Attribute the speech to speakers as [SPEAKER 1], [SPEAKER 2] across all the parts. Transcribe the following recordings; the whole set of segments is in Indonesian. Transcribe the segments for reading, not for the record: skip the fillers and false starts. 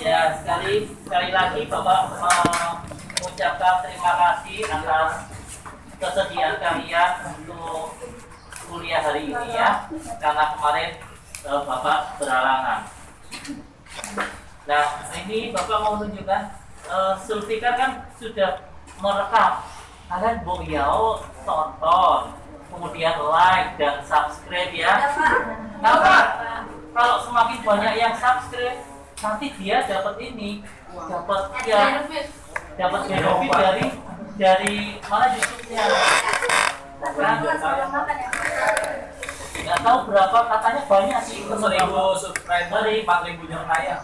[SPEAKER 1] Ya, sekali lagi Bapak mengucapkan terima kasih atas kesediaan kalian untuk kuliah hari ini ya, karena kemarin Bapak berhalangan. Nah, ini Bapak mau menunjukkan Sulfikar kan sudah merekam. Kalian beliau tonton, kemudian like dan subscribe ya. Kenapa? Kalau semakin banyak yang subscribe, nanti dia dapat ini, dapat benefit dari mana YouTube-nya. Nggak tahu berapa, katanya banyak sih,
[SPEAKER 2] 1.000 subscriber, 4.000 jam tayang.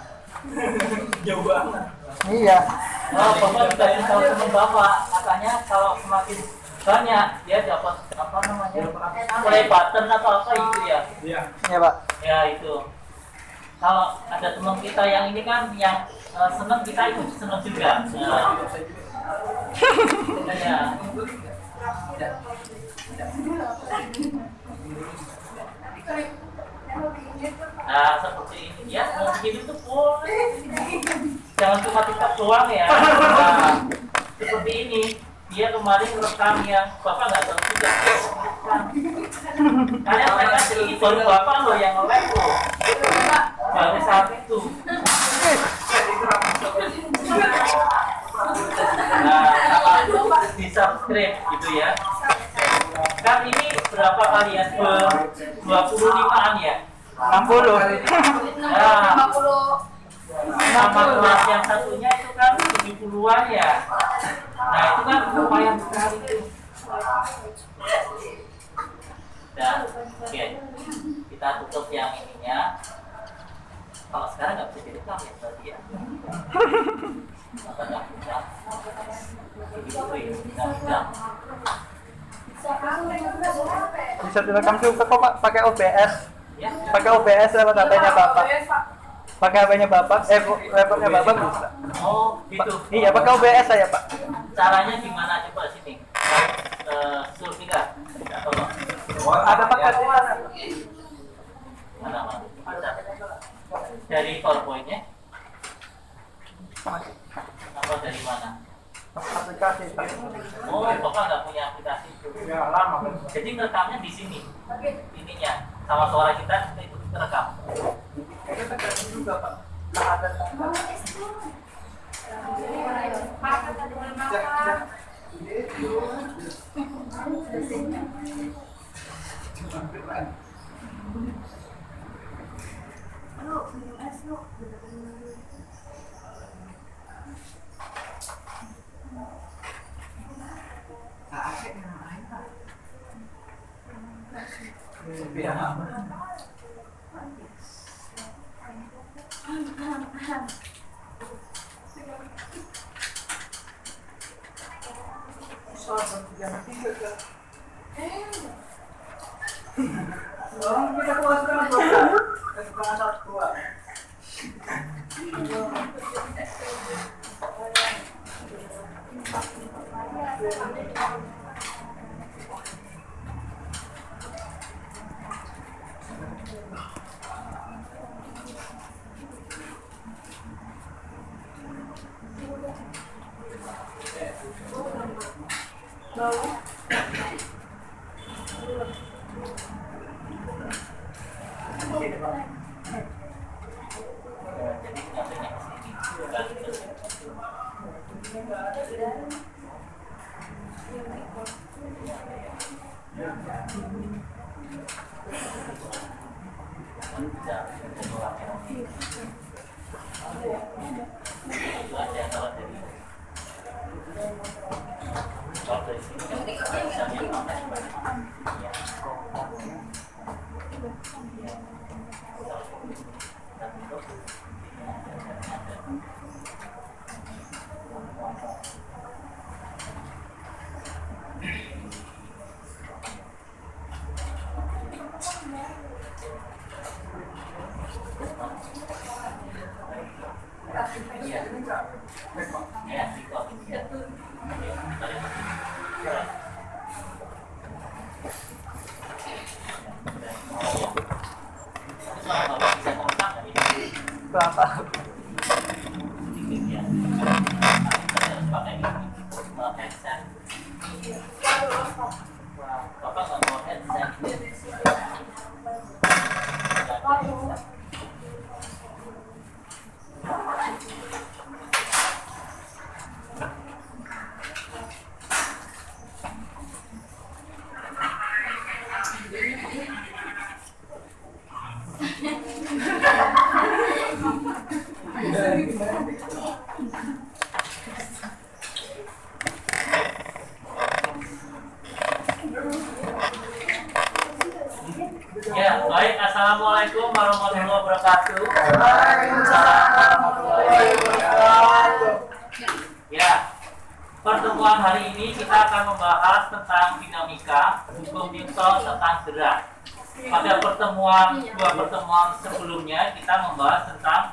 [SPEAKER 2] Jauh banget.
[SPEAKER 3] Iya.
[SPEAKER 1] Bapak juga tahu teman Bapak, katanya kalau semakin banyak dia dapat apa namanya, play button atau apa itu ya.
[SPEAKER 2] Iya.
[SPEAKER 3] Iya Pak.
[SPEAKER 1] Ya itu. Kalau ada teman kita yang ini kan yang senang, kita ikut senang juga. Ya. Nah seperti ini ya, mau bikin itu boleh. Jangan cuma TikTok doang ya. Nah, seperti ini. Dia kemarin rekam yang Bapak nggak tahu juga. Kalian mereka ini baru Bapak loh yang nge-like loh. Baru saat itu. Nah, sama di subscribe gitu ya. Kan ini berapa kalian? 25-an ya?
[SPEAKER 3] 60.
[SPEAKER 1] Nah, sama kelas yang satunya itu kan 70-an ya. Nah itu kan lumayan sekali itu. Dan oke, kita tutup yang ininya. Kalau sekarang nggak bisa direkam ya berarti ya. Nggak bisa.
[SPEAKER 3] Bisa direkam juga kok Pak, pakai OBS.
[SPEAKER 1] Ya.
[SPEAKER 3] Pakai OBS lewat HP-nya Bapak. Pakai HP-nya Bapak, laptopnya Bapak bisa.
[SPEAKER 1] Oh gitu.
[SPEAKER 3] Iya, pakai OBS saya Pak.
[SPEAKER 1] Caranya gimana coba sini? Sulfika.
[SPEAKER 3] Ada pakai di mana?
[SPEAKER 1] Mana? Dari PowerPoint-nya? Apa dari mana?
[SPEAKER 3] Aplikasi Pak.
[SPEAKER 1] Oh, Bapak nggak punya aplikasi itu.
[SPEAKER 2] Ya lama.
[SPEAKER 1] Jadi ngerekamnya di sini. Ininya sama suara kita itu terekam.
[SPEAKER 3] Ini tergantung juga Pak. Nah, ada kita keluar sekarang Bapak. Sekarang saat keluar. Berapa?
[SPEAKER 1] Ya, baik. Assalamualaikum warahmatullahi wabarakatuh. Ya, pertemuan hari ini kita akan membahas tentang dinamika, hukum Newton tentang gerak. Pada dua pertemuan sebelumnya kita membahas tentang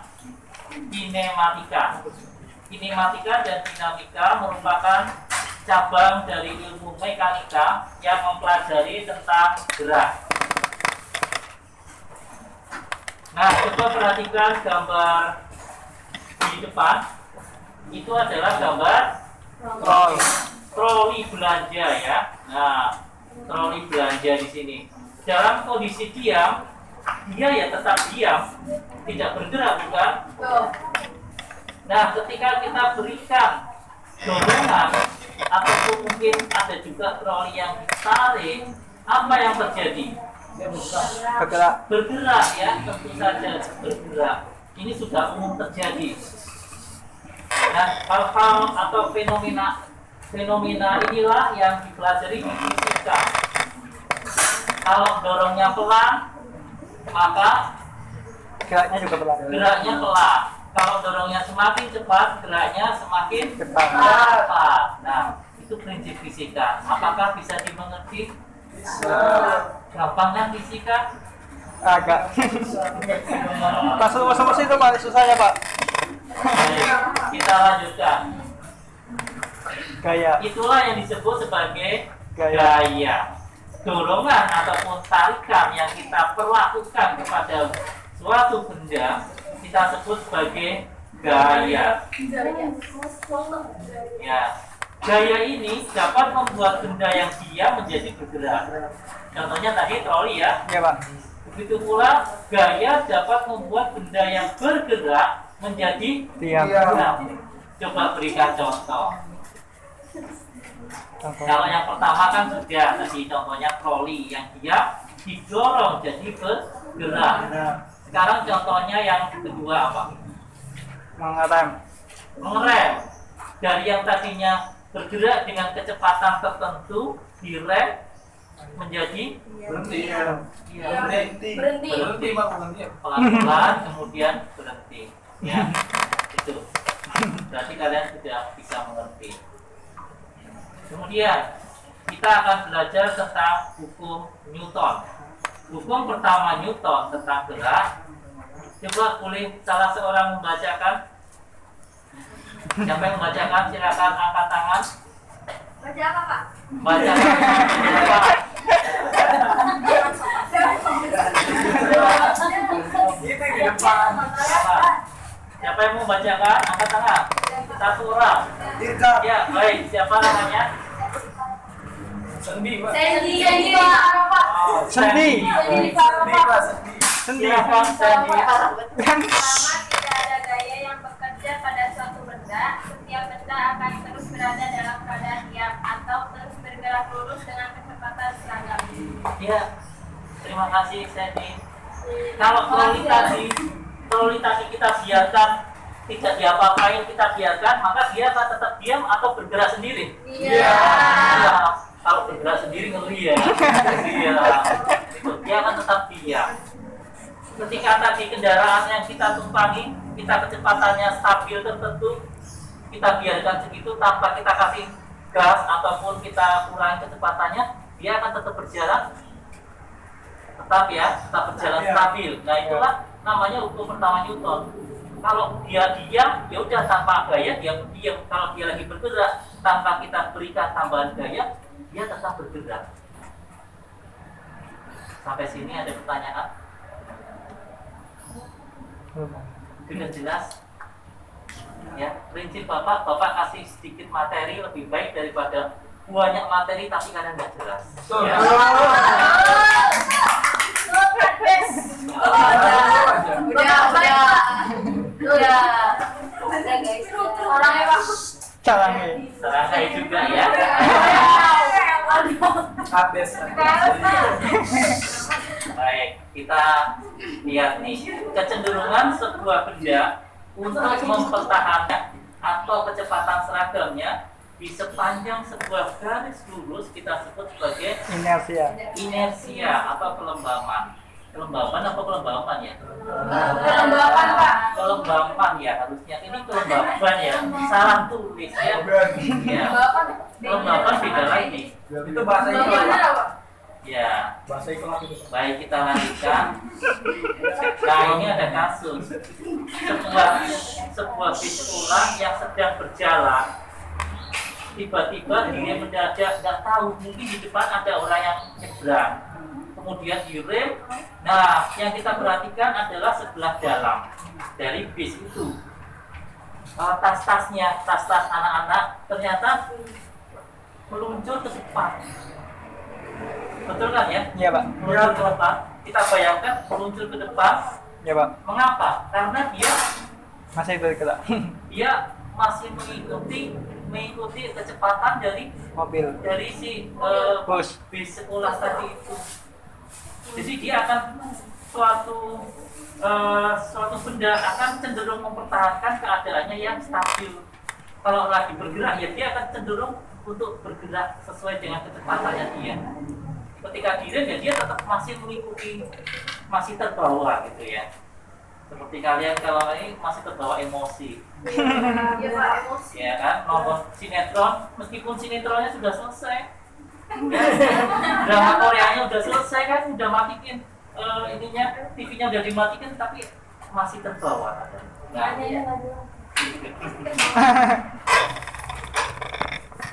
[SPEAKER 1] kinematika. Kinematika dan dinamika merupakan cabang dari ilmu mekanika yang mempelajari tentang gerak. Nah, coba perhatikan gambar di depan. Itu adalah gambar troli belanja ya. Nah, troli belanja di sini. Dalam kondisi diam, dia ya tetap diam, tidak bergerak, bukan? Nah, ketika kita berikan dorongan ataupun mungkin ada juga troli yang ditarik, apa yang terjadi? Bergerak ya, tentu saja bergerak. Ini sudah umum terjadi. Nah, hal-hal atau fenomena inilah yang dipelajari di fisika. Kalau dorongnya pelan, maka
[SPEAKER 3] Geraknya juga pelan.
[SPEAKER 1] geraknya pelan. Kalau dorongnya semakin cepat, geraknya semakin
[SPEAKER 3] Cepat.
[SPEAKER 1] cepat. Nah, itu prinsip fisika. Apakah bisa dimengerti? Gampang kan fisika?
[SPEAKER 3] Agak. Masuk situ Pak, susahnya Pak.
[SPEAKER 1] Baik, kita lanjutkan.
[SPEAKER 3] Gaya.
[SPEAKER 1] Itulah yang disebut sebagai
[SPEAKER 3] Gaya.
[SPEAKER 1] gaya. Dorongan ataupun tarikan yang kita perlakukan kepada suatu benda kita sebut sebagai gaya. Ya, gaya ini dapat membuat benda yang diam menjadi bergerak. Contohnya tadi troli ya.
[SPEAKER 3] Iya Pak.
[SPEAKER 1] Begitu pula gaya dapat membuat benda yang bergerak menjadi
[SPEAKER 3] Diam.
[SPEAKER 1] diam. Coba berikan contoh. Kalau yang pertama kan sudah tadi contohnya troli yang dia didorong jadi bergerak. Sekarang contohnya yang kedua apa?
[SPEAKER 3] Mengerem.
[SPEAKER 1] Mengerem. Dari yang tadinya bergerak dengan kecepatan tertentu direm menjadi
[SPEAKER 2] Berhenti.
[SPEAKER 4] Berhenti.
[SPEAKER 1] pelan-pelan kemudian berhenti. Ya, itu. Berarti kalian sudah bisa mengerti. Kemudian kita akan belajar tentang hukum Newton. Hukum pertama Newton tentang gerak. Coba boleh salah seorang membacakan. Siapa yang membacakan? Silakan angkat tangan.
[SPEAKER 4] Baca apa, Pak?
[SPEAKER 1] Bacakan. Siapa?
[SPEAKER 2] Itu di depan.
[SPEAKER 1] Siapa yang mau membacakan? Angkat tangan. Satu orang. Ya, baik. Siapa namanya?
[SPEAKER 2] Sendi, Pak.
[SPEAKER 4] Sendi, Pak.
[SPEAKER 1] Oh,
[SPEAKER 3] Sendi.
[SPEAKER 4] Sendi, Pak.
[SPEAKER 3] Sendi.
[SPEAKER 1] Silakan Sendi.
[SPEAKER 4] Pertama, tidak ada gaya yang bekerja pada suatu benda. Setiap benda akan terus berada dalam keadaan diam atau terus bergerak lurus dengan kecepatan seragam.
[SPEAKER 1] Ya, terima kasih Sendi. Kalau troli tadi kita biarkan tidak diapa-apain, kita biarkan, maka dia akan tetap diam atau bergerak sendiri.
[SPEAKER 4] Iya.
[SPEAKER 1] Ya, kalau bergerak sendiri ngeri ya. Iya. Dia akan tetap diam. Ketika tadi kendaraan yang kita tumpangi, kita kecepatannya stabil tertentu, kita biarkan segitu tanpa kita kasih gas ataupun kita kurangi kecepatannya, dia akan tetap berjalan, tetap berjalan stabil. Nah, itulah namanya hukum pertama Newton. Kalau dia diam, ya udah tanpa gaya dia diam. Kalau dia lagi bergerak tanpa kita berikan tambahan gaya, dia tetap bergerak. Sampai sini ada pertanyaan? Sudah jelas? Ya, prinsip Bapak kasih sedikit materi lebih baik daripada banyak materi tapi kalian nggak jelas. Ya.
[SPEAKER 4] Udah guys. Orangnya Pak.
[SPEAKER 3] Caranya.
[SPEAKER 1] Serangkai juga ya.
[SPEAKER 2] Habis.
[SPEAKER 1] kita lihat nih kecenderungan sebuah benda untuk mempertahankan atau kecepatan seragamnya di sepanjang sebuah garis lurus kita sebut sebagai inersia atau kelembapan. Kelembapan apa kelembapan ya?
[SPEAKER 4] Kelembapan, Pak.
[SPEAKER 1] Kelembapan ya harusnya. Ini kelembapan ya. Salah tulis ya. Ya. Kelembapan beda lagi.
[SPEAKER 2] Itu bahasa
[SPEAKER 4] Kelembapan
[SPEAKER 2] iklan.
[SPEAKER 4] apa?
[SPEAKER 1] Ya.
[SPEAKER 2] Bahasa iklan itu.
[SPEAKER 1] Baik, kita lanjutkan. Nah, ini ada kasus sebuah bis ulang yang sedang berjalan. Tiba-tiba dia mendadak nggak tahu, mungkin di depan ada orang yang nyebrang. Kemudian direm. Nah, yang kita perhatikan adalah sebelah dalam dari bis itu. Tas-tasnya, tas-tas anak-anak ternyata meluncur ke depan. Betul kan ya?
[SPEAKER 3] Iya, Pak.
[SPEAKER 1] Meluncur ke depan. Kita bayangkan meluncur ke depan.
[SPEAKER 3] Iya, Pak.
[SPEAKER 1] Mengapa? Karena dia
[SPEAKER 3] Masih bergerak.
[SPEAKER 1] masih mengikuti kecepatan dari
[SPEAKER 3] Mobil.
[SPEAKER 1] si
[SPEAKER 3] Bus.
[SPEAKER 1] bis sekolah tadi itu. Jadi dia akan suatu benda akan cenderung mempertahankan keadaannya yang stabil. Kalau lagi bergerak ya dia akan cenderung untuk bergerak sesuai dengan kecepatannya dia. Ketika direm ya dia tetap masih mengikuti, masih terbawa gitu ya. Seperti kalian kalau ini masih terbawa emosi.
[SPEAKER 4] Iya, Pak, emosi.
[SPEAKER 1] Ya kan, nonton sinetron meskipun sinetronnya sudah selesai. Ya, drama Koreanya udah selesai kan, udah matiin ininya, TV-nya udah dimatikan tapi masih terbawa. Nah,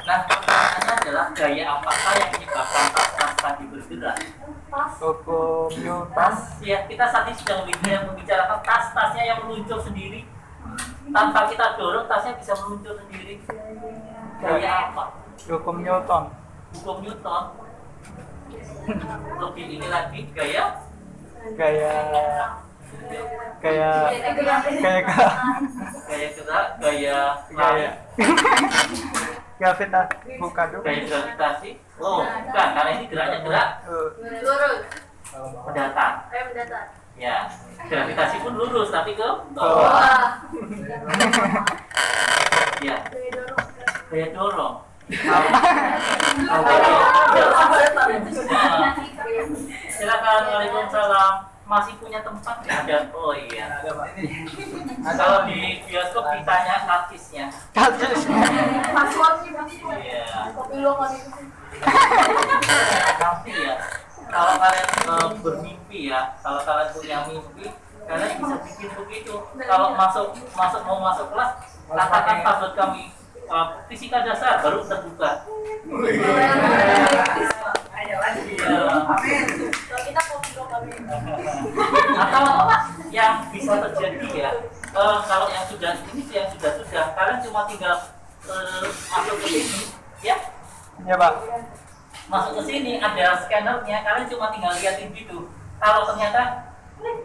[SPEAKER 1] nah pertanyaannya adalah gaya apakah yang menyebabkan tas-tas tadi bergerak?
[SPEAKER 3] Hukum Newton.
[SPEAKER 1] Tas, ya kita saat ini sedang membicarakan tas-tasnya yang meluncur sendiri. Tanpa kita dorong, tasnya bisa meluncur sendiri. Gaya apa?
[SPEAKER 3] Hukum Newton.
[SPEAKER 1] Hukum Newton. Lebih ini lagi gaya
[SPEAKER 3] Gaya
[SPEAKER 1] gaya gerak, gaya
[SPEAKER 3] gravitasi. Bukan dong.
[SPEAKER 1] gaya gravitasi. Oh, bukan, karena ini geraknya gerak
[SPEAKER 4] Lurus.
[SPEAKER 1] mendatar.
[SPEAKER 4] Mendatar.
[SPEAKER 1] Ya, gravitasi pun lurus tapi ke bawah.
[SPEAKER 4] Wah.
[SPEAKER 1] Ya, gaya dorong. Silakan, waalaikumsalam. Masih punya tempat nggak ada? Oh iya.
[SPEAKER 2] Ada, Pak.
[SPEAKER 1] Kalau di bioskop ditanya karcisnya.
[SPEAKER 4] Passwordnya Bang.
[SPEAKER 1] Iya.
[SPEAKER 4] Kopi lo kan itu.
[SPEAKER 1] Nanti ya. Kalau kalian bermimpi ya, kalau kalian punya mimpi, kalian bisa bikin begitu. Kalau mau masuk kelas, katakan password kami fisika dasar baru terbuka.
[SPEAKER 2] Ada lagi.
[SPEAKER 1] Iya.
[SPEAKER 4] Kalau kita kopi lo kami.
[SPEAKER 1] Atau yang bisa terjadi ya, kalau yang sudah kalian cuma tinggal masuk ke sini, ya,
[SPEAKER 3] Iya, Pak.
[SPEAKER 1] masuk ke sini ada scannernya, kalian cuma tinggal liatin gitu. Kalau ternyata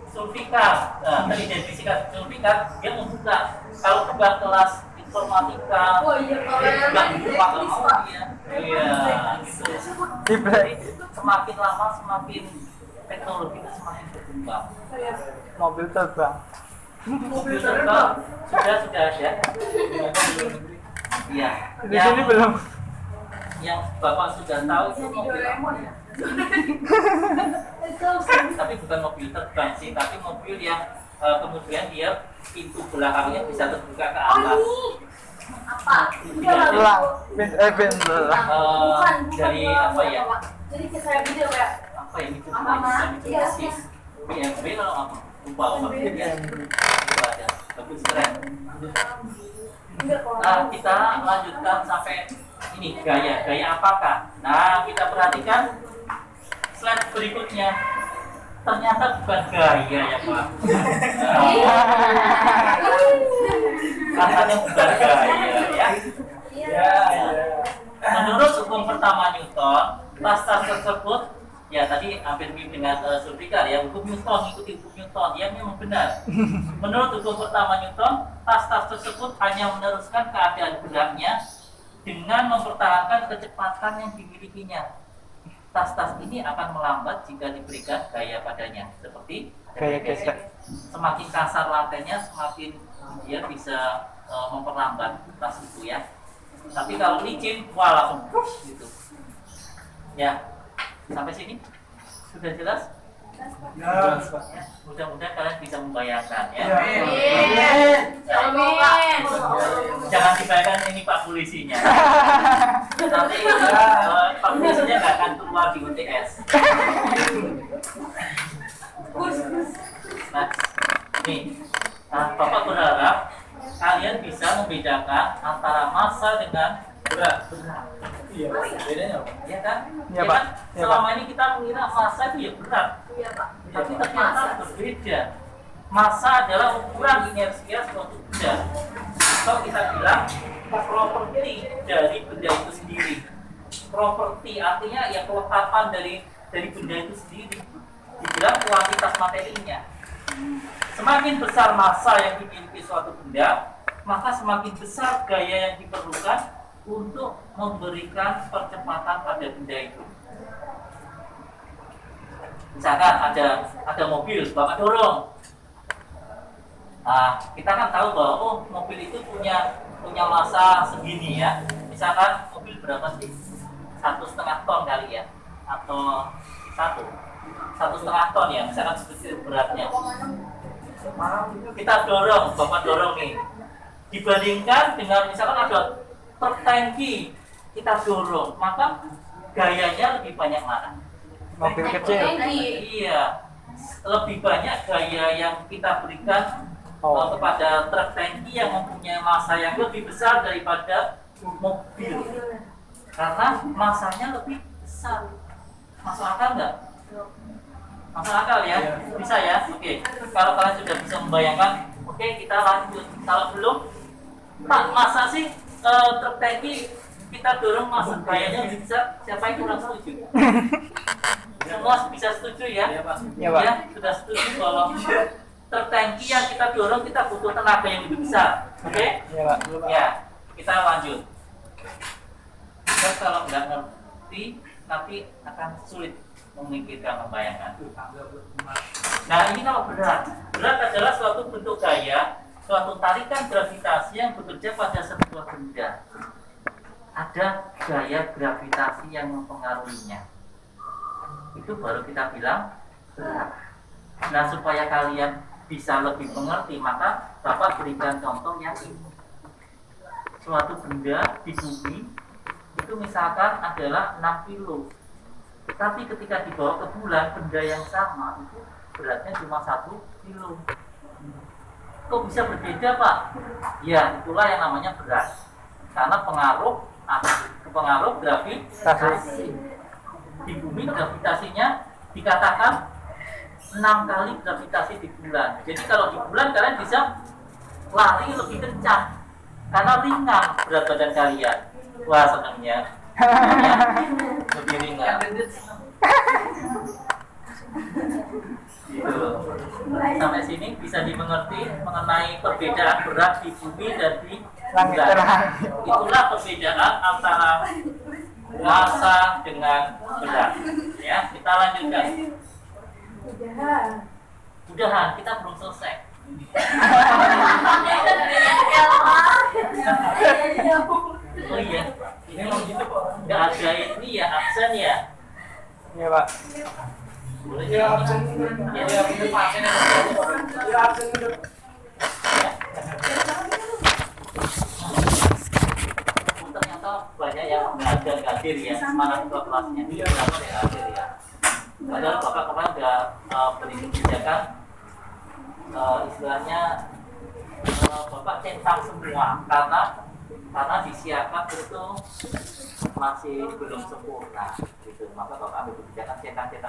[SPEAKER 1] Sulfikar, teridentifikasi Sulfikar, dia membuka. Kalau buka kelas informatika,
[SPEAKER 4] Oh iya, kalau
[SPEAKER 1] dia
[SPEAKER 4] yang
[SPEAKER 1] buka
[SPEAKER 4] lain
[SPEAKER 1] buku
[SPEAKER 4] dia
[SPEAKER 1] mau
[SPEAKER 4] Pak.
[SPEAKER 1] dia. Iya, gitu.
[SPEAKER 3] Di
[SPEAKER 1] Jadi semakin lama semakin teknologi itu semakin berkembang.
[SPEAKER 3] mobil terbang.
[SPEAKER 1] Mobil terbang sudah ada. Iya.
[SPEAKER 3] Di sini belum.
[SPEAKER 1] Yang Bapak sudah tahu itu mobil apa ya? Tapi bukan mobil terbang sih, tapi mobil yang kemudian dia pintu belakangnya bisa terbuka ke atas.
[SPEAKER 4] Apa?
[SPEAKER 3] Belang. Belang.
[SPEAKER 1] Dari apa ya?
[SPEAKER 4] Jadi kayak video kayak
[SPEAKER 1] Apa ini?
[SPEAKER 4] Iya.
[SPEAKER 1] BMW kalau apa? Lupa apa? Ya. Lupa ada. Bagus keren. Nah, kita lanjutkan sampai ini gaya apakah? Nah, kita perhatikan slide berikutnya. Ternyata bukan gaya ya Pak. Katanya bukan gaya ya.
[SPEAKER 4] Iya.
[SPEAKER 1] Menurut hukum pertama Newton, tas-tas tersebut ya tadi hampir mirip dengan Sulfikar ya, hukum Newton, ikuti hukum Newton, ya memang benar. Menurut hukum pertama Newton, tas-tas tersebut hanya meneruskan keadaan geraknya dengan mempertahankan kecepatan yang dimilikinya. tas-tas ini akan melambat jika diberikan gaya padanya. Seperti
[SPEAKER 3] Gaya gesek.
[SPEAKER 1] semakin kasar lantainya, semakin dia bisa memperlambat tas itu ya. Tapi kalau licin, wah langsung push gitu. Ya, sampai sini sudah jelas?
[SPEAKER 2] Ya.
[SPEAKER 1] Ya, mudah-mudahan kalian bisa membayangkan ya. Jangan dibayangkan ini Pak Polisinya. Nanti Pak Polisinya nggak akan keluar di UTS. Nah, nih, Bapak berharap kalian bisa membedakan antara massa dengan
[SPEAKER 2] Berat. Iya, bedanya apa?
[SPEAKER 1] ya kan?
[SPEAKER 3] Iya,
[SPEAKER 1] Ya
[SPEAKER 3] Pak.
[SPEAKER 1] kan?
[SPEAKER 3] Iya,
[SPEAKER 1] Selama ini kita mengira massa itu ya berat. Tapi ternyata berbeda. Massa adalah ukuran inersia suatu benda. Atau kita bilang properti dari benda itu sendiri. Properti artinya ya kelengkapan dari benda itu sendiri. Dibilang kuantitas materinya. Semakin besar massa yang dimiliki suatu benda, maka semakin besar gaya yang diperlukan untuk memberikan percepatan pada benda itu. Misalkan ada mobil, Bapak dorong. Nah, kita kan tahu bahwa mobil itu punya massa segini ya. Misalkan mobil berapa sih? 1,5 ton kali ya, atau 1,5 ton ya. Misalkan seperti beratnya. Kita dorong, Bapak dorong nih. Dibandingkan dengan misalkan ada truk tangki kita dorong, maka gayanya lebih banyak mana?
[SPEAKER 3] Mobil kecil.
[SPEAKER 1] Iya, lebih banyak gaya yang kita berikan kepada truk tangki yang mempunyai massa yang lebih besar daripada mobil, karena massanya lebih besar. Masuk akal nggak? Masuk akal ya? Bisa ya? Oke. Kalau kalian sudah bisa membayangkan, oke kita lanjut. Kalau belum, Pak, masa sih truk tangki kita dorong masa gayanya bisa? Siapa yang kurang setuju? Semua bisa setuju ya?
[SPEAKER 2] Iya, Pak.
[SPEAKER 3] Iya, Pak.
[SPEAKER 1] Ya, sudah setuju kalau truk tangki yang kita dorong kita butuh tenaga yang lebih besar. Oke?
[SPEAKER 3] Iya, Pak.
[SPEAKER 1] Ya, kita lanjut. Kita kalau nggak ngerti, nanti akan sulit memikirkan membayangkan. Nah, ini kalau berat adalah suatu bentuk gaya, suatu tarikan gravitasi yang bekerja pada sebuah benda. Ada gaya gravitasi yang mempengaruhinya. Itu baru kita bilang berat. Nah, supaya kalian bisa lebih mengerti, maka Bapak berikan contoh yang ini. Suatu benda di bumi itu misalkan adalah 6 kilo. Tapi ketika dibawa ke bulan, benda yang sama itu beratnya cuma 1 kilo. Kok bisa berbeda, Pak? Ya, itulah yang namanya berat. Karena pengaruh gravitasi. Di bumi gravitasinya dikatakan 6 kali gravitasi di bulan. Jadi kalau di bulan kalian bisa lari lebih kencang karena ringan berat badan kalian. Wah, senangnya. Ya, lebih ringan. Gitu. Sampai sini bisa dimengerti mengenai perbedaan berat di bumi dan di bulan. Itulah perbedaan antara massa dengan berat. Ya, kita lanjutkan. Udahan, kita belum selesai. Oh iya, ini mau gitu kok. Nggak ada ini ya, absen ya.
[SPEAKER 3] Iya, Pak.
[SPEAKER 1] Boleh
[SPEAKER 2] Iya, absen.
[SPEAKER 1] Ya,
[SPEAKER 2] Iya, bener Pak. Iya, absen dulu.
[SPEAKER 1] ternyata banyak yang belajar hadir ya, semangat ke kelasnya. Iya, belajar hadir ya. Padahal Bapak kemarin udah beri kebijakan, istilahnya Bapak centang semua karena disiapkan itu masih belum sempurna gitu. Maka Bapak ambil kebijakan centang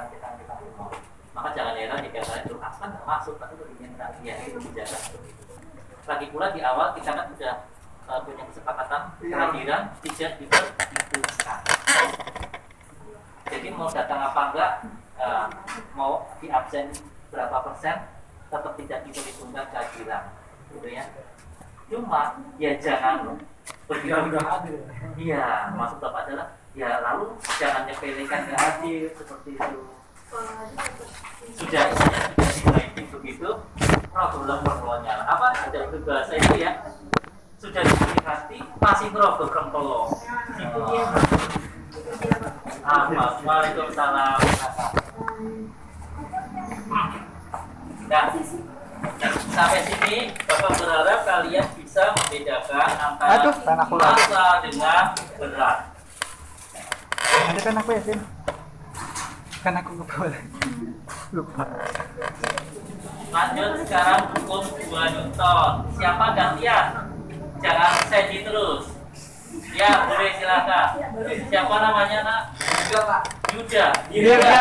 [SPEAKER 1] semua. Maka jangan heran jika kalian tuh kan nggak masuk tapi lebih centang ya, itu kebijakan seperti itu. Lagi pula di awal kita kan sudah punya kesepakatan kehadiran tidak diperhitungkan. Jadi mau datang apa enggak, mau di absen berapa persen, tetap tidak diperhitungkan kehadiran, gitu ya. Cuma ya jangan berpikir, iya, maksud Bapak adalah Ya lalu jangan nyepelekan nggak adil seperti itu. Sudah dimulai begitu. Problem pertolongan apa? Ada itu bahasa itu ya. Sudah diberi hati masih merokok tolong. Itu dia. Waalaikumsalam. Nah, sampai sini Bapak berharap kalian bisa membedakan antara masa dengan berat.
[SPEAKER 3] Ada kan aku ya, Sin? Kan aku lupa.
[SPEAKER 1] Lanjut sekarang hukum 2 Newton. Siapa gantian? Jangan sedih terus. Ya, boleh silakan. Siapa namanya, Nak?
[SPEAKER 2] Juga Pak.
[SPEAKER 1] Yuda.
[SPEAKER 3] Dirga.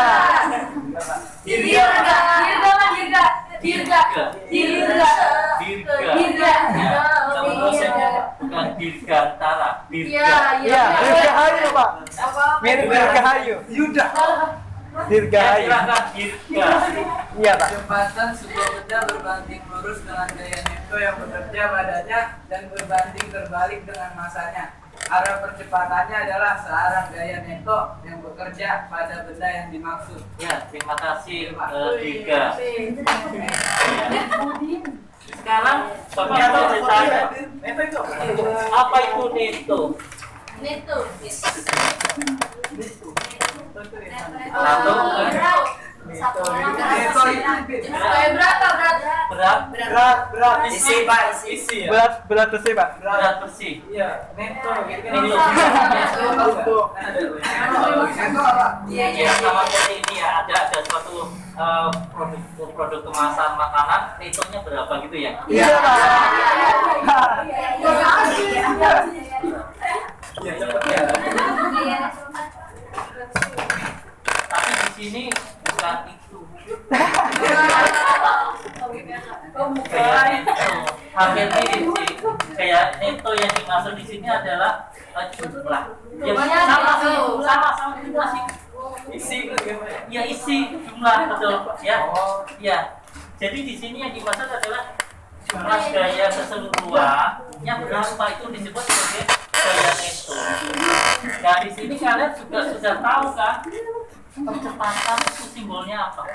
[SPEAKER 1] Bukan Dirgantara.
[SPEAKER 3] Iya, Dirgahayu, Pak. Mirip Dirgahayu.
[SPEAKER 2] Yuda.
[SPEAKER 3] Dirgahayu.
[SPEAKER 1] Silakan Dirga.
[SPEAKER 3] Iya, Pak.
[SPEAKER 5] Kecepatan sebuah benda berbanding lurus dengan gaya Newton yang bekerja padanya dan berbanding terbalik dengan masanya. Arah percepatannya adalah searah gaya Newton yang bekerja pada benda yang dimaksud.
[SPEAKER 1] Ya, terima kasih Dirga. Sekarang Bapak mau bertanya, apa itu Neto? Berat.
[SPEAKER 2] Isi Pak, isi ya.
[SPEAKER 3] Berat bersih, Pak.
[SPEAKER 1] Berat bersih.
[SPEAKER 2] Iya, neto gitu.
[SPEAKER 1] Neto.
[SPEAKER 2] Neto apa?
[SPEAKER 1] Ya, sama seperti ini ya, ada suatu produk kemasan makanan, netonya berapa gitu ya?
[SPEAKER 3] Iya, Pak.
[SPEAKER 2] Iya, cepet ya.
[SPEAKER 1] Tapi di sini bukan itu. Kayak neto, hampir mirip sih. Kayak neto yang dimaksud di sini adalah jumlah. Ya sama jumlah sih.
[SPEAKER 2] Isi bagaimana?
[SPEAKER 1] Ya isi jumlah betul ya. Ya. Jadi di sini yang dimaksud adalah jumlah gaya keseluruhan yang berapa itu disebut sebagai gaya neto. Nah di sini kalian juga sudah tahu kan percepatan itu simbolnya apa?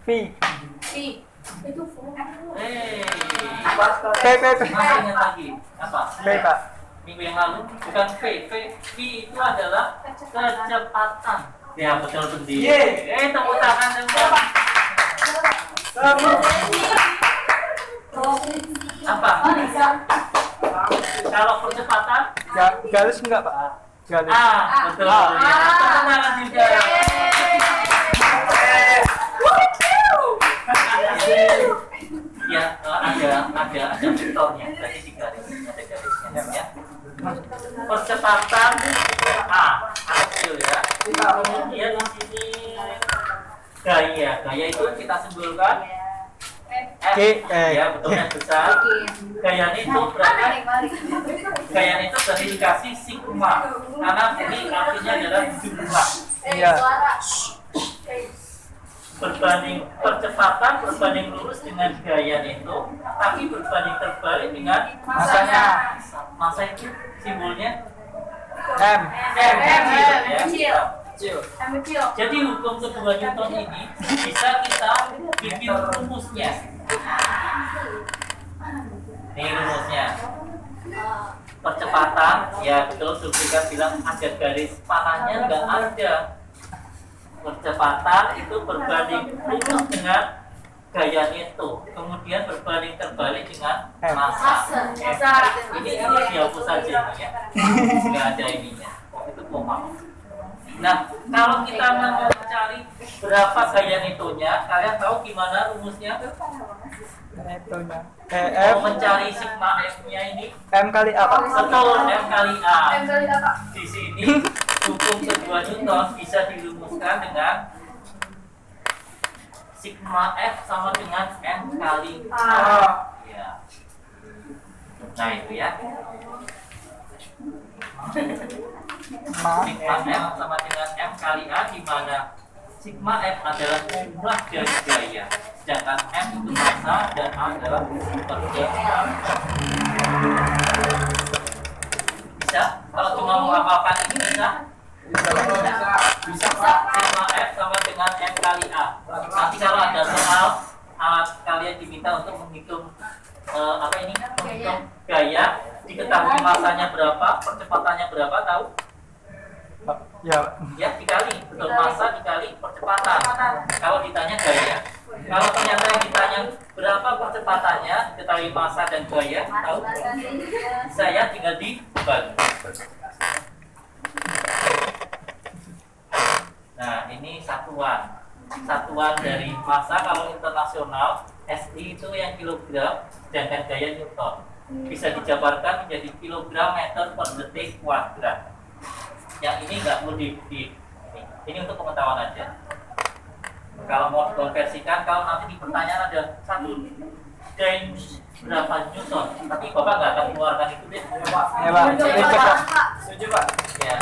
[SPEAKER 3] V.
[SPEAKER 1] Masih ingat lagi apa?
[SPEAKER 3] P, Pak.
[SPEAKER 1] Minggu yang lalu bukan V itu adalah kecepatan. Ya betul sendiri. Tepuk tangan dong. Apa? Kalau percepatan?
[SPEAKER 3] Garis enggak, Pak? Garis.
[SPEAKER 1] Betul. Tepuk tangan juga. Ya ada vektornya, berarti di garis ada garisnya ya. Percepatan kecil ya. Kemudian di sini gaya itu kita simpulkan F, ya betul yang besar. Gaya itu berarti dikasih sigma karena ini artinya adalah jumlah.
[SPEAKER 3] Iya.
[SPEAKER 1] Berbanding percepatan berbanding lurus dengan gaya itu, tapi berbanding terbalik dengan masanya. Masa itu simbolnya
[SPEAKER 3] M.
[SPEAKER 1] kecil. Jadi hukum kedua Newton ini bisa kita bikin rumusnya. Ini rumusnya. Percepatan, ya betul Sulfika bilang ada garis panahnya nggak ada. Percepatan itu berbanding lurus dengan gaya itu, kemudian berbanding terbalik dengan massa. Ini dihapus saja ya, nggak ada ininya. Itu koma. Nah, kalau kita mau mencari berapa gaya netonya, kalian tahu gimana rumusnya?
[SPEAKER 3] Netonya.
[SPEAKER 1] Mau mencari sigma F-nya ini?
[SPEAKER 3] M kali A, Pak.
[SPEAKER 1] Betul, M kali A. Di sini hukum kedua Newton bisa dirumuskan dengan sigma F sama dengan M kali A. Ya. Nah itu ya. Sigma F sama dengan M kali A, di mana sigma F adalah jumlah dari gaya, sedangkan M itu massa dan A adalah percepatan. Bisa? Kalau cuma menghafalkan ini bisa?
[SPEAKER 5] Bisa Pak.
[SPEAKER 1] Sigma F sama dengan M kali A. Nanti kalau ada soal kalian diminta untuk menghitung menghitung gaya, diketahui masanya berapa, percepatannya berapa, tahu?
[SPEAKER 3] Ya.
[SPEAKER 1] Ya, dikali, betul, masa dikali percepatan. Kalau ditanya gaya, kalau ternyata yang ditanya berapa percepatannya, diketahui masa dan gaya, tahu? Saya tinggal dibagi. Nah, ini satuan dari masa. Kalau internasional SI itu yang kilogram, sedangkan gaya Newton. Bisa dijabarkan menjadi kilogram meter per detik kuadrat. Yang ini nggak perlu ini untuk pengetahuan aja. Kalau mau dikonversikan, kalau nanti di pertanyaan ada satu gaya berapa Newton, tapi Bapak nggak akan keluarkan itu deh.
[SPEAKER 3] Ya Pak, ini cepat.
[SPEAKER 5] Setuju Pak.
[SPEAKER 1] Ya.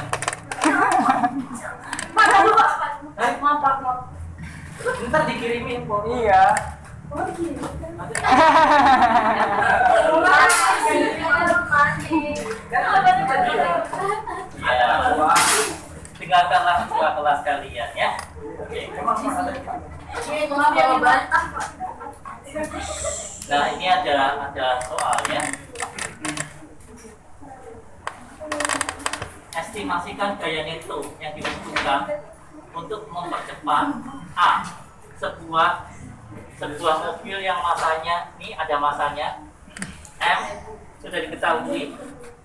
[SPEAKER 5] Ntar dikirimin kok.
[SPEAKER 3] Iya.
[SPEAKER 1] Ya, tinggalkanlah dua kelas kalian ya. Oke. Nah, ini ada soal ya. Estimasikan gaya neto yang dibutuhkan untuk mempercepat A. Sebuah mobil yang masanya, ini ada masanya M, sudah diketahui,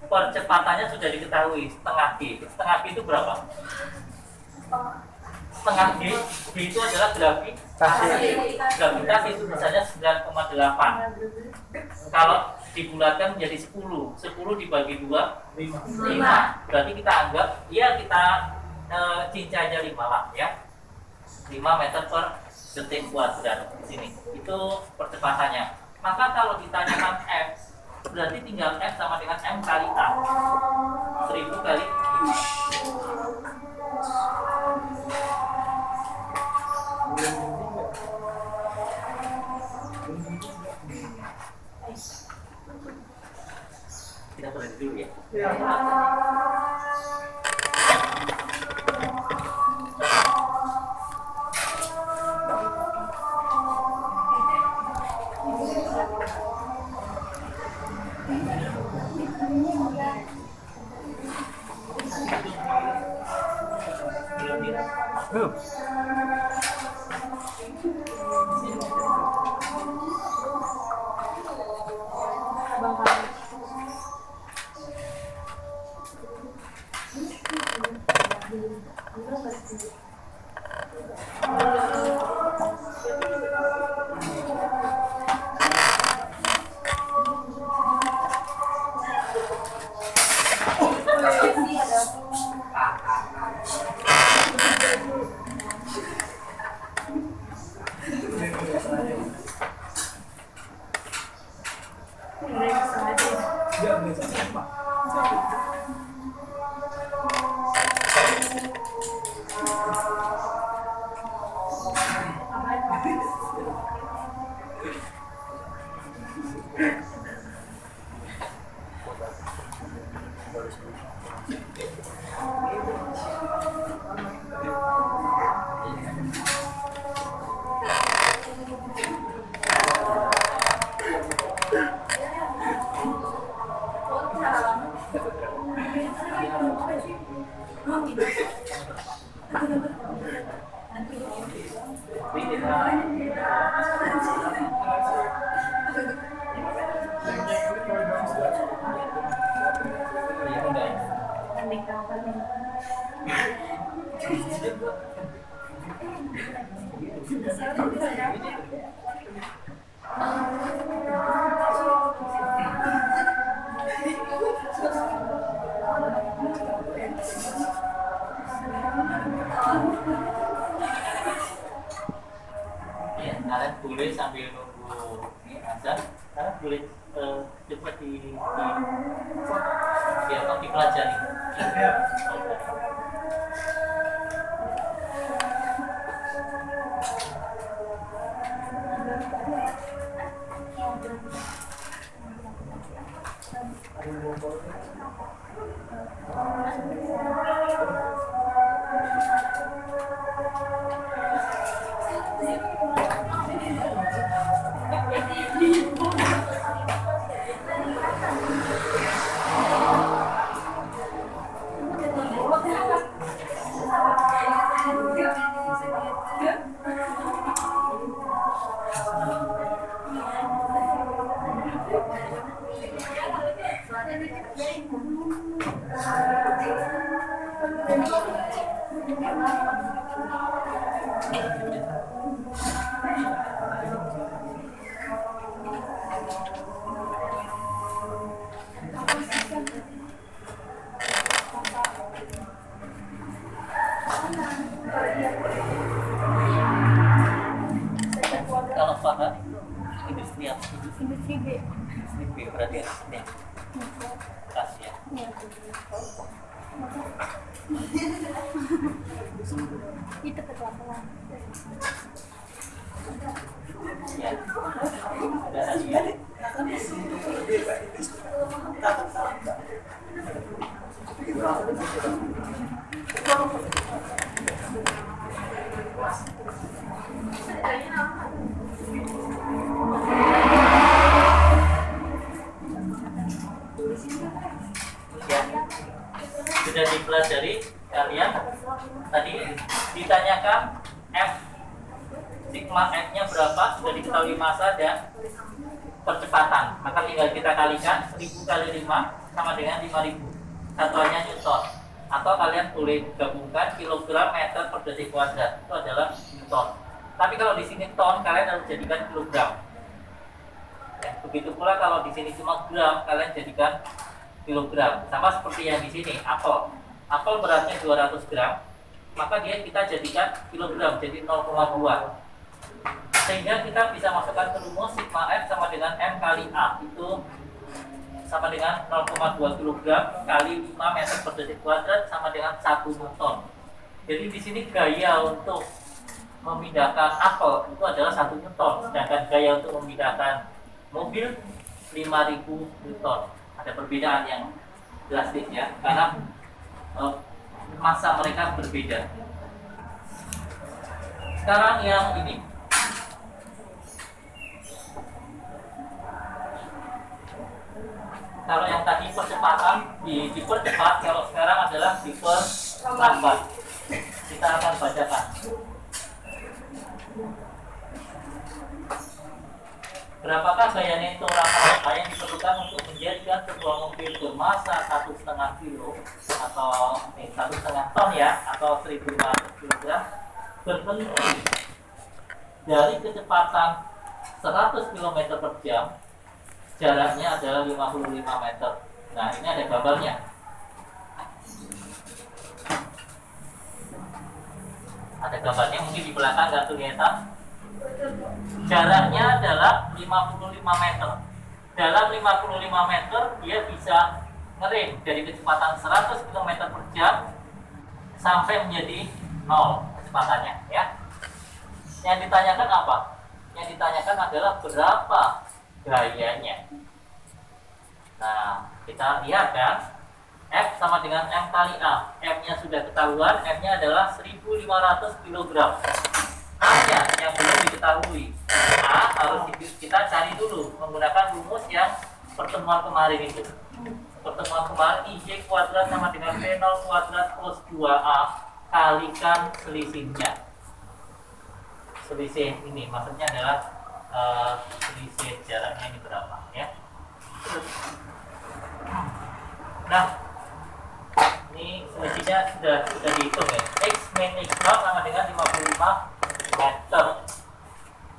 [SPEAKER 1] percepatannya sudah diketahui, setengah G. Setengah G itu berapa? Setengah G itu adalah gravitasi itu misalnya 9,8. Kalau dibulatkan menjadi 10 dibagi 2, 5. Berarti kita anggap, ya kita cincai aja 5 lah ya. 5 meter per detik kuadrat di sini. Itu percepatannya. Maka kalau ditanyakan F, berarti tinggal F sama dengan M kali A. 1000 kali 5. Kita berhenti dulu ya. Ya, kalian boleh sambil nunggu azan, kalian boleh coba dipelajari. industri apa?
[SPEAKER 6] Industri B.
[SPEAKER 1] Industri B berarti aslinya keras ya.
[SPEAKER 6] Itu ketua-ketua.
[SPEAKER 1] Ya. Ada tadi ya. Ya. Sudah dipelajari kalian tadi ditanyakan F sigma F-nya berapa, sudah diketahui massa dan percepatan, maka tinggal kita kalikan 1000 kali 5 sama dengan 5000, satuannya Newton, atau kalian boleh gabungkan kilogram meter per detik kuadrat, itu adalah Newton. Tapi kalau di sini ton, kalian harus jadikan kilogram ya, begitu pula kalau di sini cuma gram, kalian jadikan kilogram. Sama seperti yang di sini, apel beratnya 200 gram, maka dia kita jadikan kilogram, jadi 0,2, sehingga kita bisa masukkan ke rumus sigma F sama dengan M kali A, itu sama dengan 0,2 kg kali 5 meter per detik kuadrat sama dengan 1 Newton. Jadi di sini gaya untuk memindahkan apel itu adalah 1 Newton, sedangkan gaya untuk memindahkan mobil 5000 Newton. Ada perbedaan yang drastis ya, karena massa mereka berbeda. Sekarang yang ini, kalau yang tadi percepatan dipercepat, kalau sekarang adalah diperlambat. Kita akan bacakan. Berapakah gaya neto rata-rata yang diperlukan untuk menjadikan sebuah mobil bermassa 1,5 kilo atau 1,5 ton ya, atau 1500 kg berhenti dari kecepatan 100 km per jam, jaraknya adalah 55 meter. Nah, ini ada gambarnya. Ada gambarnya, mungkin di belakang nggak kelihatan. Jaraknya adalah 55 meter. Dalam 55 meter dia bisa ngerem dari kecepatan 100 km per jam sampai menjadi 0 kecepatannya ya. Yang ditanyakan apa? Yang ditanyakan adalah berapa gayanya. Nah, kita lihat kan, F sama dengan M kali A. M-nya sudah ketahuan, M-nya adalah 1500 kg. A-nya yang belum diketahui. A harus kita cari dulu menggunakan rumus yang pertemuan kemarin itu. Pertemuan kemarin IJ kuadrat sama dengan V0 kuadrat plus 2A kalikan selisihnya. Selisih ini maksudnya adalah selisih jaraknya ini berapa ya. Nah, ini selisihnya sudah dihitung ya. X min X0 sama dengan 55 meter.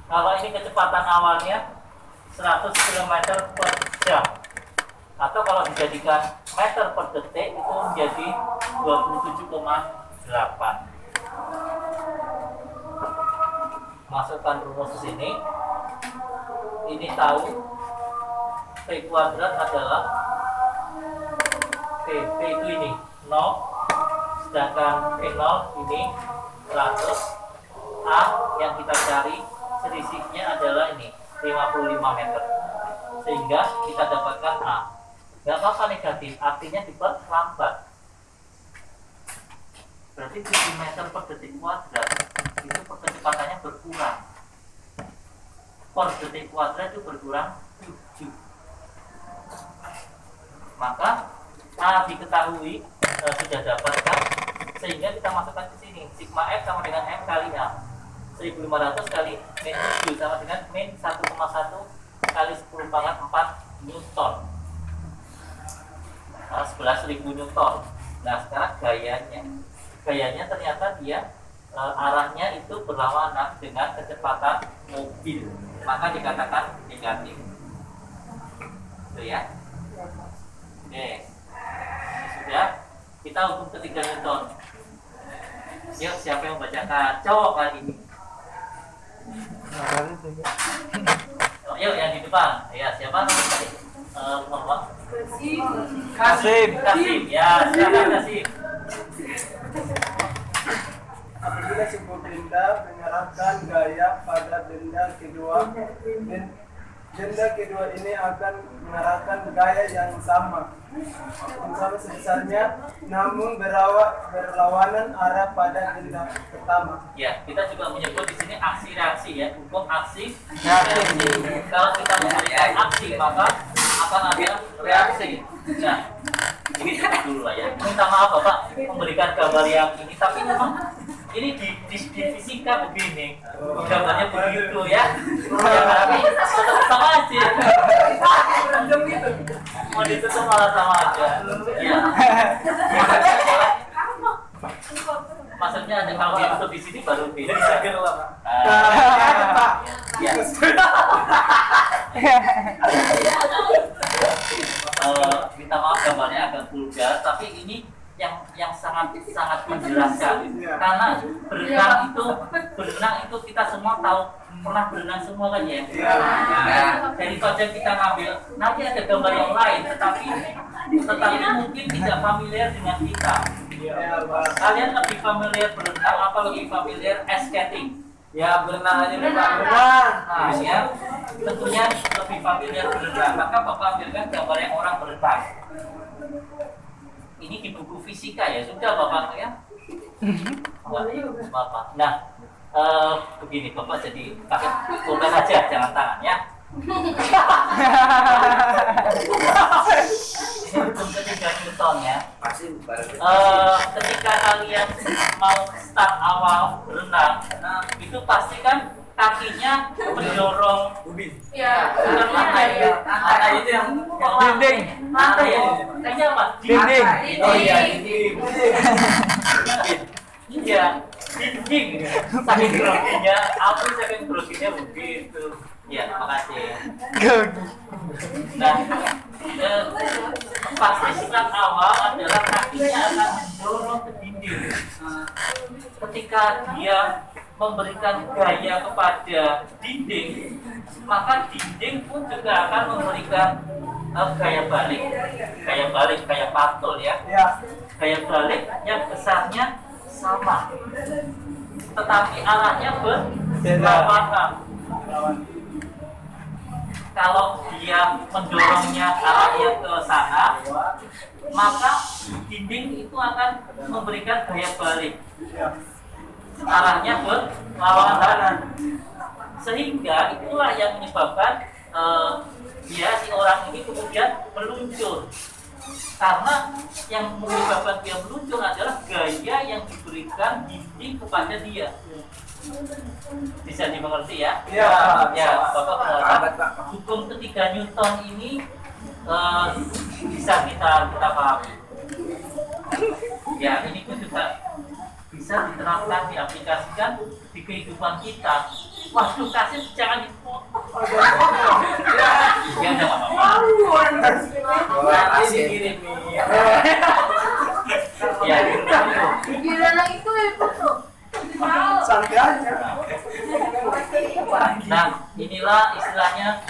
[SPEAKER 1] Kalau ini kecepatan awalnya 100 km per jam, atau kalau dijadikan meter per detik itu menjadi 27,8. Masukkan rumus ke sini. Ini tahu P kuadrat adalah P itu ini 0, sedangkan P0 ini 100. A yang kita cari selisihnya adalah ini 55 meter, sehingga kita dapatkan A. Gak apa-apa negatif, artinya diperlambat. Berarti 7 meter per detik kuadrat itu kecepatannya berkurang. Per detik kuadrat itu berkurang 7. Maka A diketahui sudah dapatkan, sehingga kita masukkan ke sini. Sigma F sama dengan M kali A. 1500 kali min 7 sama dengan min 1,1 kali 10 pangkat 4 Newton. 11.000 Newton. Nah, sekarang gayanya ternyata dia arahnya itu berlawanan dengan kecepatan mobil, maka dikatakan negatif. Itu ya. Oke. Sudah. Kita hukum ketiga Newton. Yuk, siapa yang membacakan? Cowok kali ini. Ayo yang di depan. Ya, siapa? Bapak.
[SPEAKER 3] Kasim.
[SPEAKER 1] Kasim. Ya, silakan Kasim.
[SPEAKER 7] Apabila sebuah benda mengerahkan gaya pada benda kedua ini akan mengerahkan gaya yang sama sebesarnya, namun berlawanan arah pada benda pertama.
[SPEAKER 1] Ya, kita juga menyebut di sini aksi reaksi ya, hukum aksi reaksi. Kalau kita memberikan aksi maka akan ada reaksi. Nah, ini dulu lah ya. Minta maaf Bapak memberikan gambar yang ini, tapi memang ini di fisika begini, gambarnya begitu ya. Tapi tetap sama aja. Mau ditutup malah sama aja. Ya. Maksudnya ada kalau ditutup di sini baru beda.
[SPEAKER 2] Diseger lah, Pak.
[SPEAKER 1] Ya. Minta maaf gambarnya agak vulgar, tapi ini yang sangat menjelaskan karena berenang itu kita semua tahu, pernah berenang semua kan ya. Nah, dari konsep kita ngambil nanti ada gambar yang lain, tetapi mungkin tidak familiar dengan kita. Kalian lebih familiar berenang apa lebih familiar ice skating?
[SPEAKER 2] Ya berenang aja deh Pak.
[SPEAKER 1] Nah, ya, tentunya lebih familiar berenang. Maka Bapak ambilkan gambar yang orang berenang. Ini di buku fisika ya, sudah Bapak ya. Bapak. Nah, begini Bapak jadi pakai bukan saja, jangan tangan ya. Ini hukum ketiga Newton ya. Ketika kalian mau start awal berenang, itu pasti kan kakinya mendorong
[SPEAKER 2] Ubin.
[SPEAKER 4] Ya.
[SPEAKER 1] bukan lantai ya.
[SPEAKER 2] Lantai itu yang
[SPEAKER 3] Dinding.
[SPEAKER 1] Lantai ya. Kayaknya apa?
[SPEAKER 3] Dinding.
[SPEAKER 2] Oh iya, dinding.
[SPEAKER 1] Iya, dinding. Saking groginya, aku saking groginya begitu. Ya, makasih. Nah, pasti sifat awal adalah kakinya akan mendorong ke dinding. Ketika dia memberikan gaya kepada dinding, maka dinding pun juga akan memberikan gaya balik, kayak patul ya. Gaya balik yang besarnya sama, tetapi arahnya berlawanan. Kalau dia mendorongnya arahnya ke sana, maka dinding itu akan memberikan gaya balik, arahnya berlawanan. Sehingga itulah yang menyebabkan dia si orang ini kemudian meluncur. Karena yang menyebabkan dia meluncur adalah gaya yang diberikan dinding kepada dia. Bisa dimengerti ya? Ya, Bapak mengatakan hukum ketiga Newton ini bisa kita pahami. Ya, ini pun juga bisa diterapkan, diaplikasikan di kehidupan kita. Waduh, kasih jangan ya, jangan apa-apa.
[SPEAKER 2] Nanti dikirim nih.
[SPEAKER 1] Ya,
[SPEAKER 6] Gila itu tuh.
[SPEAKER 7] Santai aja.
[SPEAKER 1] nah, inilah istilahnya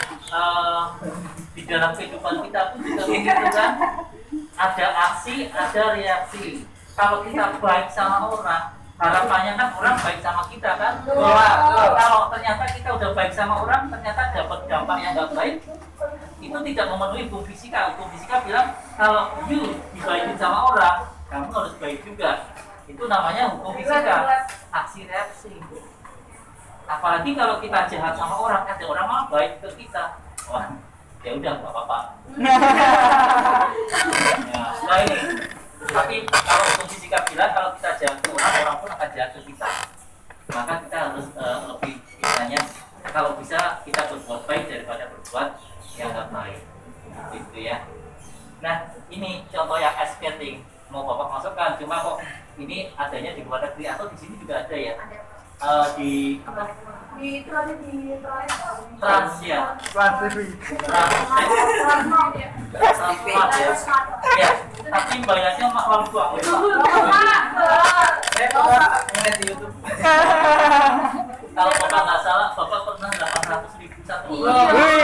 [SPEAKER 1] di dalam kehidupan kita pun juga begitu kan. Ada aksi, ada reaksi. Kalau kita baik sama orang, harapannya kan orang baik sama kita kan. Kalau ternyata kita udah baik sama orang, ternyata dapat dampak yang nggak baik, itu tidak memenuhi hukum fisika. Hukum fisika bilang kalau you dibaikin sama orang, kamu harus baik juga. Itu namanya hukum fisika, aksi reaksi. Apalagi kalau kita jahat sama orang, ada orang malah baik ke kita. Wah, ya udah nggak apa-apa. Ya, nah ini. Tapi kalau hukum fisika bilang kalau kita jahat ke orang, orang pun akan jahat ke kita. Maka kita harus lebih misalnya kalau bisa kita berbuat baik daripada berbuat yang nggak baik. Gitu ya. Nah, ini contoh yang ice skating. Mau Bapak masukkan, cuma kok ini adanya di luar negeri atau di sini juga ada ya? Di apa?
[SPEAKER 6] Itu ada di
[SPEAKER 1] Trans ya.
[SPEAKER 3] Trans TV.
[SPEAKER 1] Ya, tapi bayarnya mahal banget.
[SPEAKER 2] Saya pernah ngeliat di YouTube.
[SPEAKER 1] Kalau Bapak nggak salah, Bapak pernah 800.000 satu bulan.
[SPEAKER 3] Wih.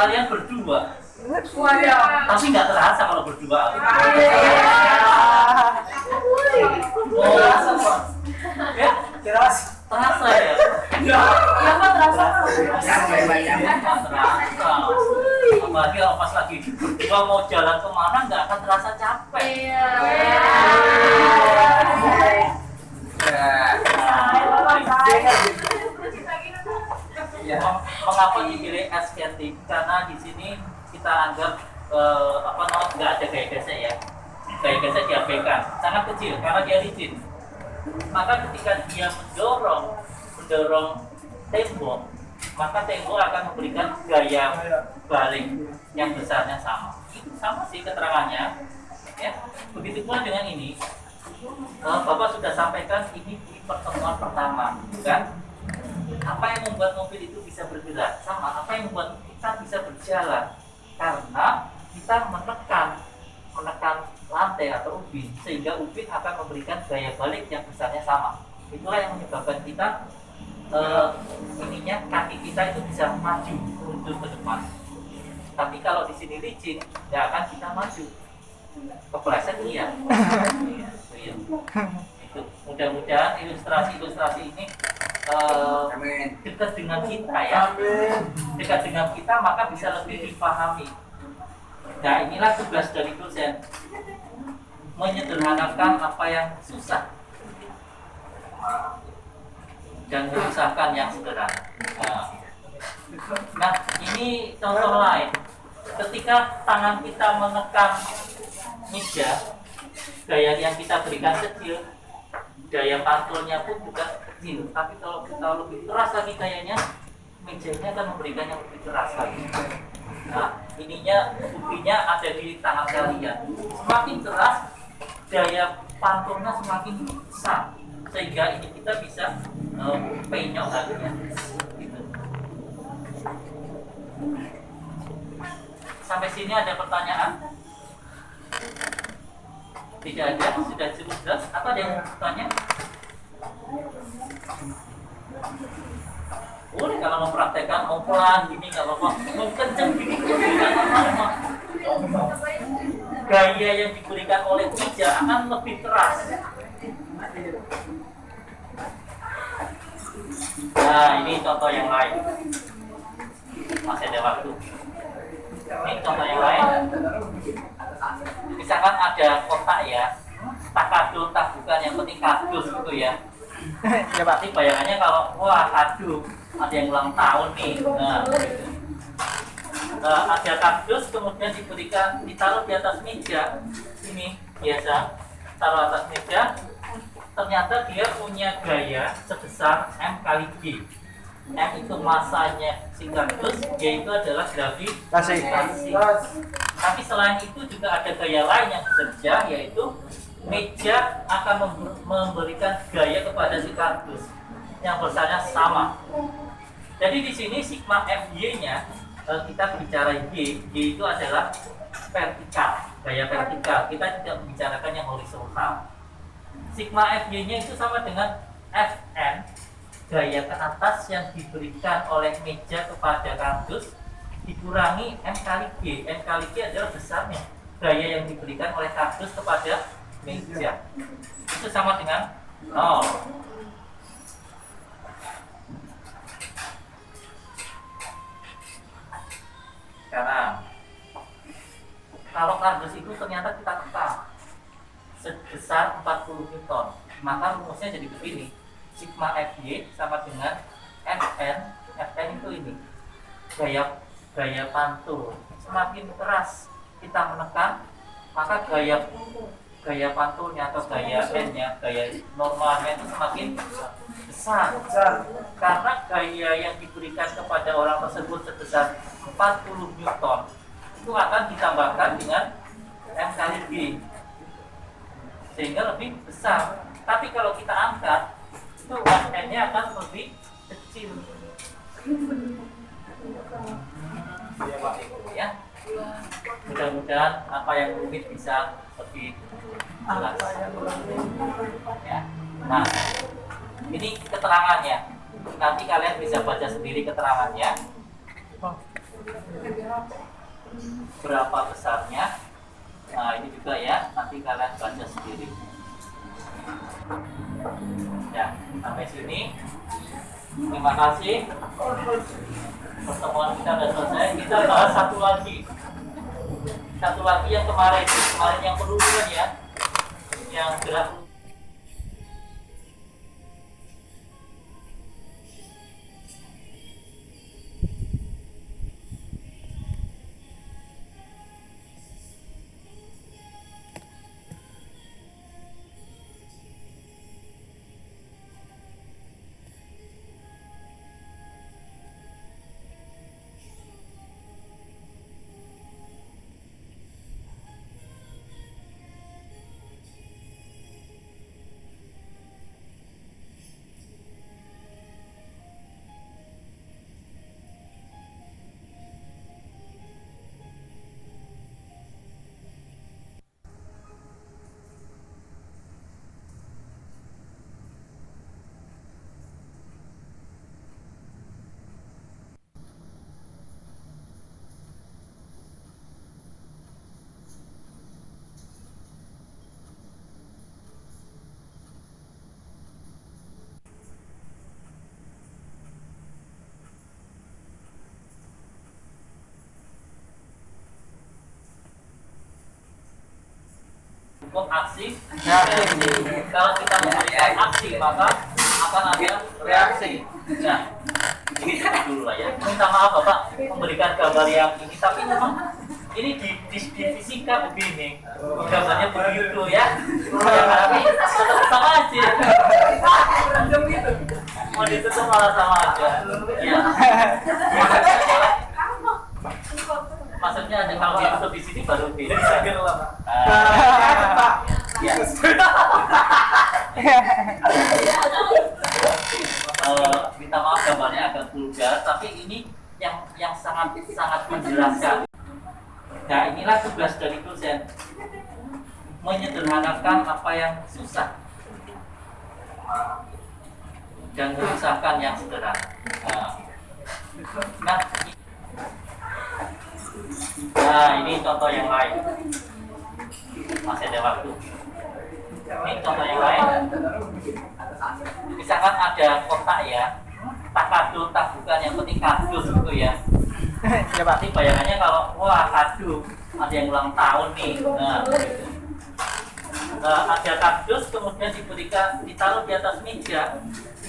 [SPEAKER 1] kalian berdua,
[SPEAKER 6] Waduh.
[SPEAKER 1] tapi nggak terasa kalau berdua. Oh,
[SPEAKER 2] Terasa, Pak.
[SPEAKER 1] ya,
[SPEAKER 2] Terasa.
[SPEAKER 1] terasa ya.
[SPEAKER 6] Ya Pak terasa.
[SPEAKER 1] Terasa. Apalagi kalau pas lagi berdua mau jalan kemana nggak akan terasa capek.
[SPEAKER 6] Iya.
[SPEAKER 2] Iya.
[SPEAKER 1] Mengapa dipilih estetik? Karena di sini kita anggap nggak ada gaya gesek ya. Gaya gesek diabaikan, sangat kecil karena dia licin. Maka ketika dia mendorong tembok, maka tembok akan memberikan gaya balik yang besarnya sama. Itu sama sih keterangannya. Ya, begitu pula dengan ini. Bapak sudah sampaikan ini di pertemuan pertama, kan? Apa yang membuat mobil itu bisa bergerak? Sama, apa yang membuat kita bisa berjalan? Karena kita menekan lantai atau ubin, sehingga ubin akan memberikan gaya balik yang besarnya sama. Itulah yang menyebabkan kita kaki kita itu bisa maju mundur ke depan. Tapi kalau di sini licin, nggak akan kita maju. Kepleset iya. Iya. Itu mudah-mudahan ilustrasi ini dekat dengan kita ya. Dekat dengan kita maka bisa lebih dipahami. Nah inilah tugas dari dosen, menyederhanakan apa yang susah dan menyusahkan yang sederhana. Nah ini contoh lain. Ketika tangan kita menekan meja, gaya yang kita berikan kecil, daya pantulnya pun juga kecil. Tapi kalau kita lebih keras lagi gayanya, mejanya akan memberikan yang lebih keras lagi. Nah, buktinya ada di tangan kalian. Semakin keras, daya pantulnya semakin besar, sehingga ini kita bisa penyok lagi ya. Gitu. Sampai sini ada pertanyaan? Tidak ada, sudah cukup jelas. Apa ada yang bertanya? Boleh kalau mau praktekkan, mau pelan gini nggak apa-apa, mau kenceng gini nggak apa-apa. Gaya yang diberikan oleh meja akan lebih keras. Nah ini contoh yang lain. Masih ada waktu. Ini contoh yang lain. Misalkan ada kotak ya, tak kado, tak bukan, yang penting kardus gitu ya.
[SPEAKER 3] Ya Pak.
[SPEAKER 1] Nanti bayangannya kalau wah kado, ada yang ulang tahun nih. Ada kardus kemudian ditaruh di atas meja. Ini biasa taruh atas meja. Ternyata dia punya gaya sebesar M kali G. M itu masanya si kardus, G itu adalah gravitasi. Tapi selain itu juga ada gaya lain yang bekerja, yaitu meja akan memberikan gaya kepada si kardus yang besarnya sama. Jadi di sini sigma FY-nya kita bicara G itu adalah vertikal, gaya vertikal. Kita tidak membicarakan yang horizontal. Sigma FY-nya itu sama dengan Fn, gaya ke atas yang diberikan oleh meja kepada kardus dikurangi M kali G. M kali G adalah besarnya gaya yang diberikan oleh kardus kepada meja. Itu sama dengan 0. Sekarang kalau kardus itu ternyata kita tekan sebesar 40 Newton, maka rumusnya jadi begini. Sigma Fy sama dengan Fn. Fn itu ini gaya pantul. Semakin keras kita menekan, maka gaya pantulnya atau gaya N-nya, gaya normalnya itu semakin besar. Karena gaya yang diberikan kepada orang tersebut sebesar 40 Newton itu akan ditambahkan dengan M kali G, sehingga lebih besar. Tapi kalau kita angkat, itu N-nya akan lebih kecil. Ya, mudah-mudahan apa yang rumit bisa lebih jelas. Ya. Nah, ini keterangannya. Nanti kalian bisa baca sendiri keterangannya. Berapa besarnya? Nah, ini juga ya, nanti kalian baca sendiri. Ya, sampai sini. Terima kasih. Pertemuan kita sudah selesai. Kita bahas satu lagi. Satu lagi yang kemarin yang perluan ya. Yang gerak. Hukum aksi reaksi. Kalau kita memberikan aksi maka akan ada reaksi. Nah, ini dulu lah ya. Minta maaf Bapak memberikan gambar yang ini, tapi memang ini di fisika begini, gambarnya begitu ya. Tapi tetap sama aja. Mau ditutup malah sama aja. Ya. Maksudnya ada kalau ditutup di sini baru beda. Ya. Minta maaf gambarnya agak vulgar, tapi ini yang sangat menjelaskan. Nah, inilah tugas dari dosen, menyederhanakan apa yang susah dan menyusahkan yang sederhana. Nah, ini contoh yang lain. Masih ada waktu. Ini contoh yang lain. Misalkan ada kotak ya, tak kado, tak bukan, yang penting kardus gitu ya. Ya pasti bayangannya kalau wah kado, ada yang ulang tahun nih. Nah, ada kardus kemudian ditaruh di atas meja.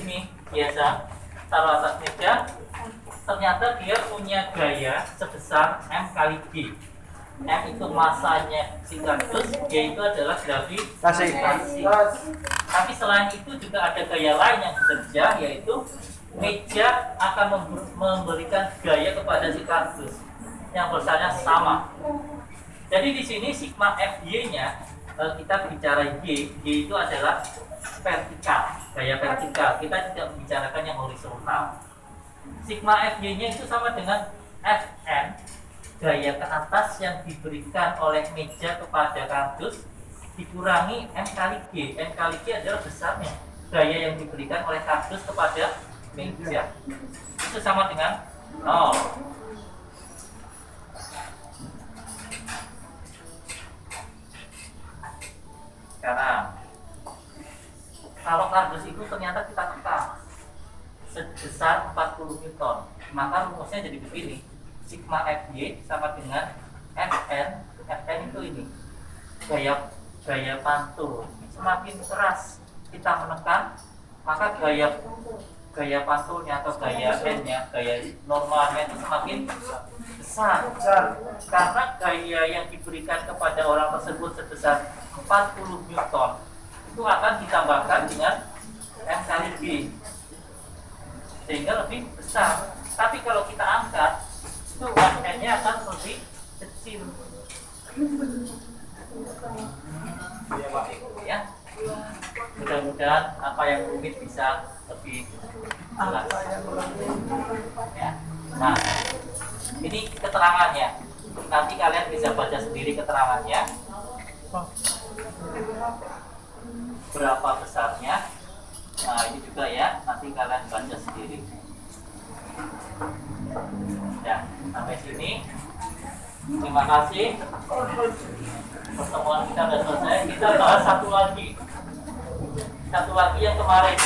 [SPEAKER 1] Ini biasa taruh atas meja. Ternyata dia punya gaya sebesar M kali G. M itu masanya si kardus, G itu adalah gravitasi. Tapi selain itu juga ada gaya lain yang bekerja, yaitu meja akan memberikan gaya kepada si kardus yang besarnya sama. Jadi di sini sigma FY-nya kita bicara G itu adalah vertikal, gaya vertikal. Kita tidak membicarakan yang horizontal. Sigma FY-nya itu sama dengan Fn, gaya ke atas yang diberikan oleh meja kepada kardus dikurangi M kali G. M kali G adalah besarnya gaya yang diberikan oleh kardus kepada meja. Itu sama dengan 0. Sekarang kalau kardus itu ternyata kita tekan sebesar 40 Newton, maka rumusnya jadi begini. Sigma Fy sama dengan Fn. Fn itu ini gaya pantul. Semakin keras kita menekan, maka gaya pantulnya atau gaya N-nya, gaya normalnya itu semakin besar. Karena gaya yang diberikan kepada orang tersebut sebesar 40 Newton itu akan ditambahkan dengan M kali G sehingga lebih besar. Tapi kalau kita angkat, itu N-nya akan lebih kecil. Ya, mudah-mudahan apa yang rumit bisa lebih jelas. Ya. Nah, ini keterangannya. Nanti kalian bisa baca sendiri keterangannya. Berapa besarnya? Nah, ini juga ya. Nanti kalian baca sendiri. Ya. Sampai sini. Terima kasih. Pertemuan kita sudah selesai. Kita bahas satu lagi. Satu lagi yang kemarin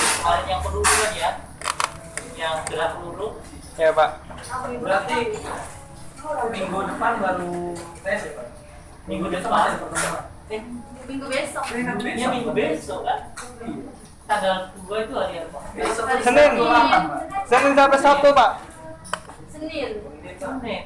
[SPEAKER 1] yang peluru kan ya. Yang gerak peluru.
[SPEAKER 3] Ya Pak.
[SPEAKER 2] Berarti minggu depan baru tes ya Pak?
[SPEAKER 1] Minggu
[SPEAKER 2] Besok
[SPEAKER 1] depan.
[SPEAKER 2] ada pertemuan.
[SPEAKER 6] Minggu besok.
[SPEAKER 1] Ya minggu besok kan. Tanggal 2 itu hari apa?
[SPEAKER 2] Besok
[SPEAKER 3] Senin. Senin sampai Sabtu Pak.
[SPEAKER 6] Senin.
[SPEAKER 1] Senin.